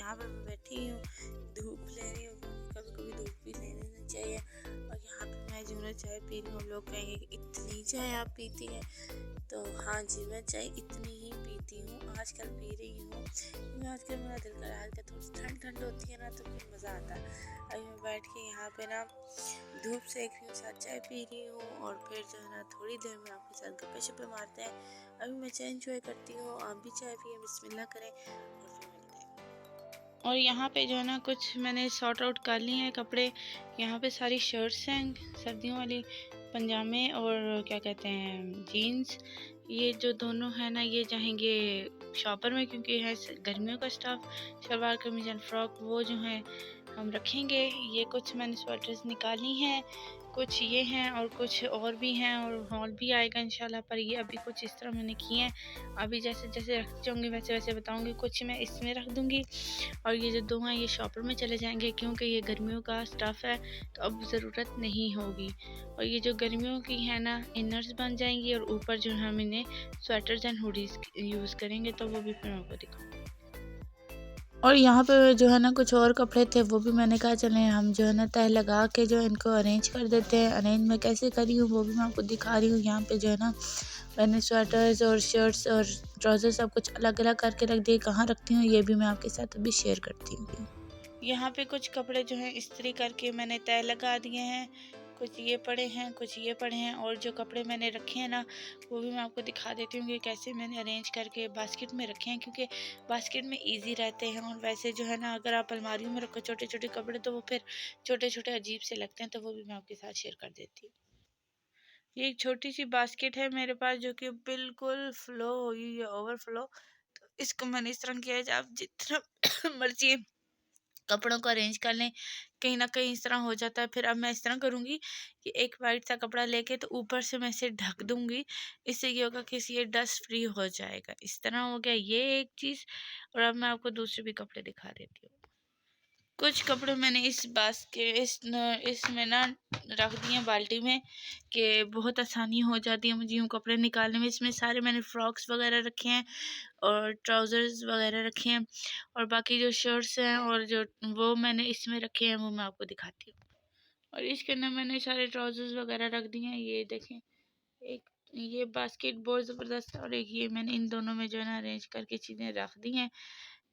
यहाँ पे मैं बैठी हूँ, धूप ले रही हूँ क्योंकि कभी कभी धूप भी ले लेनी चाहिए। और यहाँ पे मैं जो है चाय पी रही हूँ। लोग कहेंगे कि इतनी चाय आप पीती हैं, तो हाँ जी, मैं चाय इतनी ही पीती हूँ, आजकल पी रही हूँ क्योंकि आजकल मेरा दिल कर रहा है कि थोड़ी ठंड ठंड होती है ना, तो फिर मज़ा आता है। अभी मैं बैठ के यहाँ पे ना धूप सेक रही हूँ, साथ चाय पी रही हूँ, और फिर जो है ना थोड़ी देर में आपके साथ गप्पे शप्पे मारते हैं। अभी मैं चाय इंजॉय करती हूँ, आप भी चाय पिए, बिस्मिल्लाह करें, और फिर मिलते हैं। और यहाँ पे जो है ना कुछ मैंने सॉर्ट आउट कर लिए हैं कपड़े। यहाँ पे सारी शर्ट्स हैं, सर्दियों वाली पंजामे और क्या कहते हैं जीन्स। ये जो दोनों है ना ये जाएंगे शॉपर में, क्योंकि है गर्मियों का स्टाफ, शलवार कमीज एंड फ्रॉक वो जो है हम रखेंगे। ये कुछ मैंने स्वेटर्स निकाली हैं, कुछ ये हैं और कुछ और भी हैं, और हॉल भी आएगा इंशाल्लाह। पर ये अभी कुछ इस तरह मैंने किए हैं, अभी जैसे जैसे रख जाऊँगी वैसे वैसे बताऊँगी। कुछ मैं इसमें रख दूँगी और ये जो दो हैं ये शॉपर में चले जाएंगे, क्योंकि ये गर्मियों का स्टफ़ है तो अब ज़रूरत नहीं होगी। और ये जो गर्मियों की है ना इनर्स बन जाएंगी, और ऊपर जो है हम इन्हें स्वेटर्स एंड हुडीज़ यूज़ करेंगे, तो वो भी फिर मैं आपको दिखाऊँगी। और यहाँ पे जो है ना कुछ और कपड़े थे, वो भी मैंने कहा चलें हम जो है ना तह लगा के जो इनको अरेंज कर देते हैं। अरेंज मैं कैसे करी हूँ वो भी मैं आपको दिखा रही हूँ। यहाँ पे जो है ना मैंने स्वेटर्स और शर्ट्स और ट्राउज़र सब कुछ अलग अलग करके रख दिए। कहाँ रखती हूँ ये भी मैं आपके साथ अभी शेयर करती हूँ। यहाँ पे कुछ कपड़े जो हैं इस्त्री करके मैंने तय लगा दिए हैं, कुछ ये पड़े हैं, कुछ ये पड़े हैं, और जो कपड़े मैंने रखे हैं ना वो भी मैं आपको दिखा देती हूँ कि कैसे मैंने अरेंज करके बास्केट में रखे हैं, क्योंकि बास्केट में इजी रहते हैं। और वैसे जो है ना अगर आप अलमारियों में रखो छोटे छोटे कपड़े तो वो फिर छोटे छोटे अजीब से लगते हैं, तो वो भी मैं आपके साथ शेयर कर देती हूँ। ये एक छोटी सी बास्केट है मेरे पास जो कि बिल्कुल फ्लो हुई है, ओवरफ्लो। तो इसको मैंने इस तरह किया है, आप जितना मर्जी कपड़ों को अरेंज कर लें, कहीं न कहीं इस तरह हो जाता है। फिर अब मैं इस तरह करूँगी कि एक वाइट सा कपड़ा लेके तो ऊपर से मैं इसे ढक दूँगी। इससे ये होगा कि ये डस्ट फ्री हो जाएगा। इस तरह हो गया ये एक चीज़। और अब मैं आपको दूसरे भी कपड़े दिखा देती हूँ। कुछ कपड़े मैंने इसमें ना रख दिए बाल्टी में, कि बहुत आसानी हो जाती है मुझे यूँ कपड़े निकालने में। इसमें सारे मैंने फ्रॉक्स वगैरह रखे हैं और ट्राउज़र्स वगैरह रखे हैं, और बाकी जो शर्ट्स हैं और जो वो मैंने इसमें रखे हैं वो मैं आपको दिखाती हूँ। और इसके अंदर मैंने सारे ट्राउज़र्स वगैरह रख दिए हैं, ये देखें। एक ये बास्केट बहुत ज़बरदस्त है, और एक ये मैंने इन दोनों में जो है ना अरेंज करके चीज़ें रख दी हैं।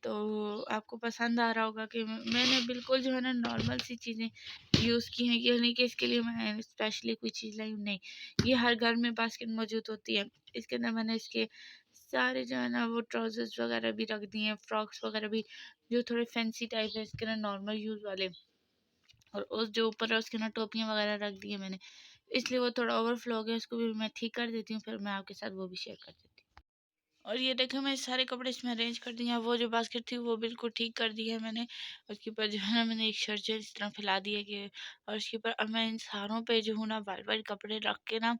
तो आपको पसंद आ रहा होगा कि मैंने बिल्कुल जो है ना नॉर्मल सी चीज़ें यूज़ की हैं। ये नहीं कि इसके लिए मैं स्पेशली कोई चीज़ लाई हूँ, नहीं। ये हर घर में बास्केट मौजूद होती है। इसके अंदर मैंने इसके सारे जो है ना वो ट्राउज़र्स वगैरह भी रख दिए हैं, फ्रॉक्स वगैरह भी जो थोड़े फैंसी टाइप है, इसके ना नॉर्मल यूज़ वाले। और उस जो ऊपर है उसके ना टोपियाँ वगैरह रख दी है मैंने, इसलिए वो थोड़ा ओवरफ्लो हो गया, उसको भी मैं ठीक कर देती हूँ, फिर मैं आपके साथ वो भी शेयर कर देती हूँ। और ये देखो मैं सारे कपड़े इसमें अरेंज कर दिए हैं। वो जो बास्केट थी वो बिल्कुल ठीक कर दी है मैंने। उसके ऊपर जो है ना मैंने एक शर्ट जो है इस तरह फैला दी है कि, और उसके ऊपर अब मैं इन सारों पे जो हूँ ना वाइट वाइट कपड़े रख के ना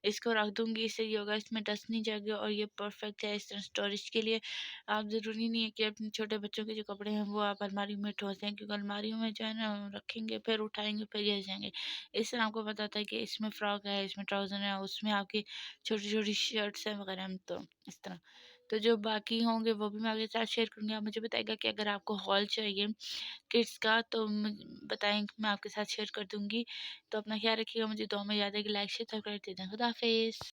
इसको रख दूँगी। इससे ये होगा इसमें डस्ट नहीं जाएगी, और ये परफेक्ट है इस तरह स्टोरेज के लिए। आप ज़रूरी नहीं है कि अपने छोटे बच्चों के जो कपड़े हैं वो आप अलमारी में ठोस दें, क्योंकि अलमारियों में जो है ना रखेंगे फिर उठाएँगे फिर गिर जाएँगे। इस तरह आपको पता होता है कि इसमें फ्रॉक है, इसमें ट्राउज़र है, उसमें आपकी छोटी-छोटी शर्ट्स हैं वगैरह, तो इस तरह। तो जो बाकी होंगे वो भी मैं आपके साथ शेयर करूँगी। आप मुझे बताइएगा कि अगर आपको हॉल चाहिए किड्स का तो बताएँ, मैं आपके साथ शेयर कर दूँगी। तो अपना ख्याल रखिएगा, मुझे दुआ में याद है कि लाइक शेयर सब्सक्राइब दे दें। खुदा हाफ़िज़।